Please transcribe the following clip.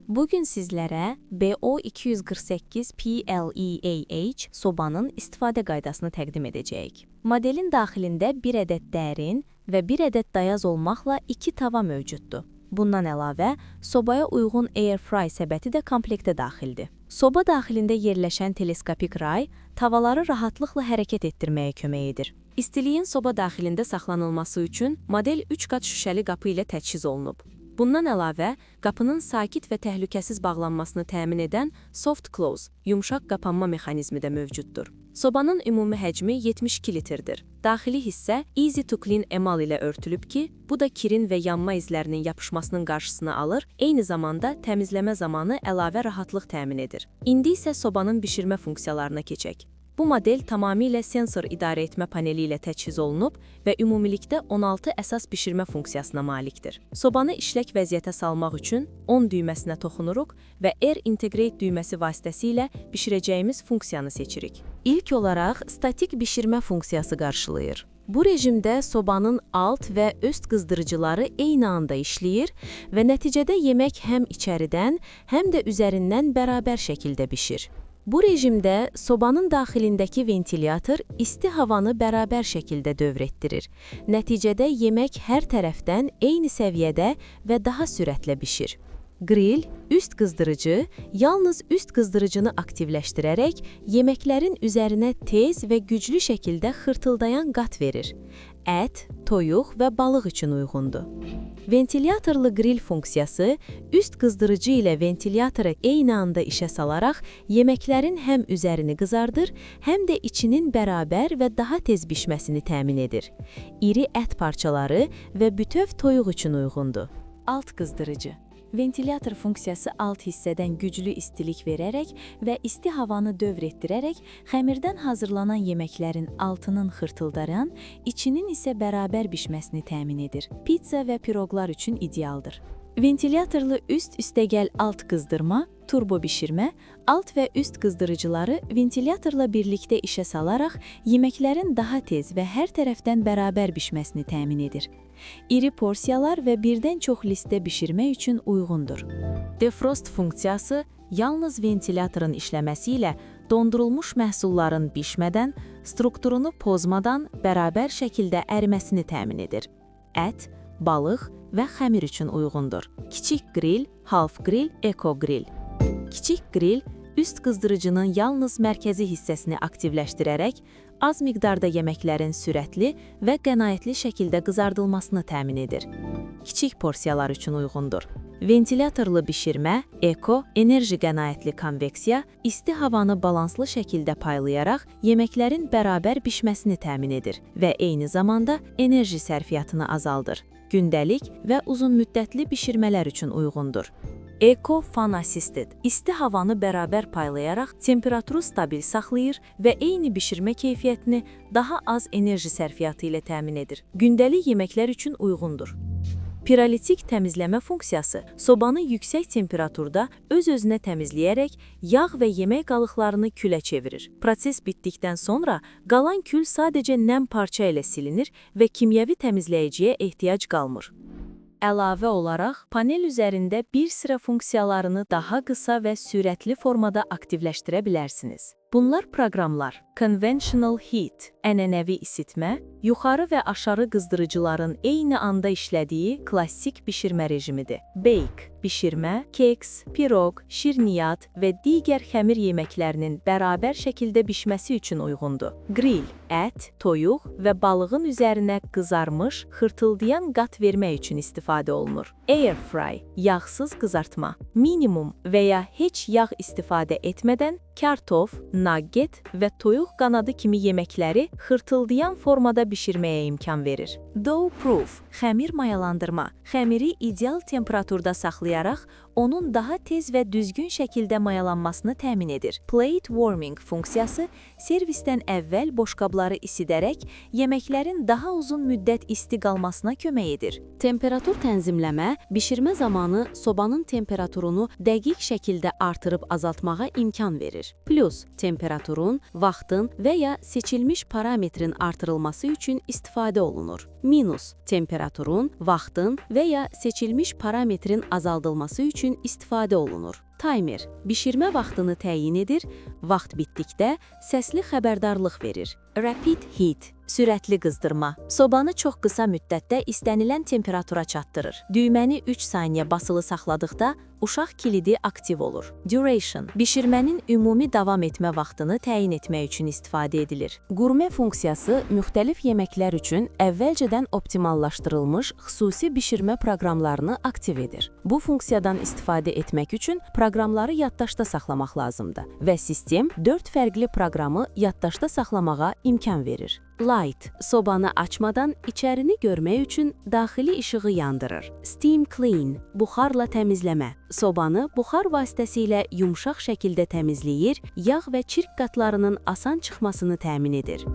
Bugün sizlərə BO248PLEAH sobanın istifadə qaydasını təqdim edəcəyik. Modelin daxilində bir ədəd dərin və bir ədəd dayaz olmaqla 2 tava mövcuddur. Bundan əlavə, sobaya uyğun airfry səbəti də komplektə daxildir. Soba daxilində yerləşən teleskopik ray tavaları rahatlıqla hərəkət etdirməyə kömək edir. İstiliyin soba daxilində saxlanılması üçün model 3 qat şüşəli qapı ilə təchiz olunub. Bundan əlavə, qapının sakit və təhlükəsiz bağlanmasını təmin edən soft close, yumşaq qapanma mexanizmi də mövcuddur. Sobanın ümumi həcmi 72 litrdir. Daxili hissə Easy to Clean emal ilə örtülüb ki, bu da kirin və yanma izlərinin yapışmasının qarşısını alır, eyni zamanda təmizləmə zamanı əlavə rahatlıq təmin edir. İndi isə sobanın bişirmə funksiyalarına keçək. Bu model tamamilə sensor idarə etmə paneli ilə təchiz olunub və ümumilikdə 16 əsas bişirmə funksiyasına malikdir. Sobanı işlək vəziyyətə salmaq üçün on düyməsinə toxunuruq və Air Integrate düyməsi vasitəsilə bişirəcəyimiz funksiyanı seçirik. İlk olaraq statik bişirmə funksiyası qarşılayır. Bu rejimdə sobanın alt və üst qızdırıcıları eyni anda işləyir və nəticədə yemək həm içəridən, həm də üzərindən bərabər şəkildə bişir. Bu rejimdə sobanın daxilindəki ventilyator isti havanı bərabər şəkildə dövr etdirir. Nəticədə yemək hər tərəfdən eyni səviyyədə və daha sürətlə bişir. Grill, üst qızdırıcı, yalnız üst qızdırıcını aktivləşdirərək yeməklərin üzərinə tez və güclü şəkildə xırtıldayan qat verir. Ət, toyuq və balıq üçün uyğundur. Ventilyatorlu grill funksiyası üst qızdırıcı ilə ventilyatoru eyni anda işə salaraq yeməklərin həm üzərini qızardır, həm də içinin bərabər və daha tez bişməsini təmin edir. İri ət parçaları və bütöv toyuq üçün uyğundur. Alt qızdırıcı. Ventilyator funksiyası alt hissədən güclü istilik verərək və isti havanı dövr etdirərək xəmirdən hazırlanan yeməklərin altının xırtıldaran, içinin isə bərabər bişməsini təmin edir. Pizza və piroqlar üçün idealdır. Ventilyatorlu üst-üstəgəl alt qızdırma, turbo bişirmə, alt və üst qızdırıcıları ventilyatorla birlikdə işə salaraq yeməklərin daha tez və hər tərəfdən bərabər bişməsini təmin edir. İri porsiyalar və birdən çox listə bişirmək üçün uyğundur. Defrost funksiyası yalnız ventilyatorun işləməsi ilə dondurulmuş məhsulların bişmədən, strukturunu pozmadan bərabər şəkildə əriməsini təmin edir. Ət, balıq və xəmir üçün uyğundur. Kiçik grill, half grill, eco grill. Kiçik grill, üst qızdırıcının yalnız mərkəzi hissəsini aktivləşdirərək, az miqdarda yeməklərin sürətli və qənaətli şəkildə qızardılmasını təmin edir. Kiçik porsiyalar üçün uyğundur. Ventilyatorlu bişirmə, eco, enerji qənaətli konveksiya, isti havanı balanslı şəkildə paylayaraq yeməklərin bərabər bişməsini təmin edir və eyni zamanda enerji sərfiyyatını azaldır. Gündəlik və uzun müddətli bişirmələr üçün uyğundur. Eco Fan Assisted isti havanı bərabər paylayaraq temperaturu stabil saxlayır və eyni bişirmə keyfiyyətini daha az enerji sərfiyyatı ilə təmin edir. Gündəlik yeməklər üçün uyğundur. Pirolitik təmizləmə funksiyası sobanı yüksək temperaturda öz-özünə təmizləyərək yağ və yemək qalıqlarını külə çevirir. Proses bitdikdən sonra qalan kül sadəcə nəm parça ilə silinir və kimyəvi təmizləyiciyə ehtiyac qalmır. Əlavə olaraq, panel üzərində bir sıra funksiyalarını daha qısa və sürətli formada aktivləşdirə bilərsiniz. Bunlar proqramlar: Conventional Heat, ənənəvi isitmə, yuxarı və aşağı qızdırıcıların eyni anda işlədiyi klassik bişirmə rejimidir. Bake, bişirmə, keks, piroq, şirniyat və digər xəmir yeməklərinin bərabər şəkildə bişməsi üçün uyğundur. Grill, ət, toyuq və balığın üzərinə qızarmış, xırtıldayan qat vermək üçün istifadə olunur. Airfry, yağsız qızartma, minimum və ya heç yağ istifadə etmədən kartof, nugget və toyuq qanadı kimi yeməkləri xırtıldayan formada bişirməyə imkan verir. Dough-proof, xəmir mayalandırma, xəmiri ideal temperaturda saxlayaraq onun daha tez və düzgün şəkildə mayalanmasını təmin edir. Plate warming funksiyası servisdən əvvəl boşqabları isidərək yeməklərin daha uzun müddət isti qalmasına kömək edir. Temperatur tənzimləmə, bişirmə zamanı sobanın temperaturunu dəqiq şəkildə artırıb azaltmağa imkan verir. Plus, temperaturun, vaxtın və ya seçilmiş parametrin artırılması üçün istifadə olunur. Minus, temperaturun, vaxtın və ya seçilmiş parametrin azaldılması üçün istifadə olunur. Timer, bişirmə vaxtını təyin edir, vaxt bitdikdə səsli xəbərdarlıq verir. Rapid heat, sürətli qızdırma, sobanı çox qısa müddətdə istənilən temperatura çatdırır. Düyməni 3 saniyə basılı saxladıqda uşaq kilidi aktiv olur. Duration, bişirmənin ümumi davam etmə vaxtını təyin etmək üçün istifadə edilir. Gurme funksiyası müxtəlif yeməklər üçün əvvəlcədən optimallaşdırılmış xüsusi bişirmə proqramlarını aktiv edir. Bu funksiyadan istifadə etmək üçün proqramları yaddaşda saxlamaq lazımdır və sistem 4 fərqli proqramı yaddaşda saxlamağa imkan verir. Light, sobanı açmadan içərini görmək üçün daxili işığı yandırır. Steam clean, buxarla təmizləmə. Sobanı buxar vasitəsilə yumşaq şəkildə təmizləyir, yağ və çirk qatlarının asan çıxmasını təmin edir.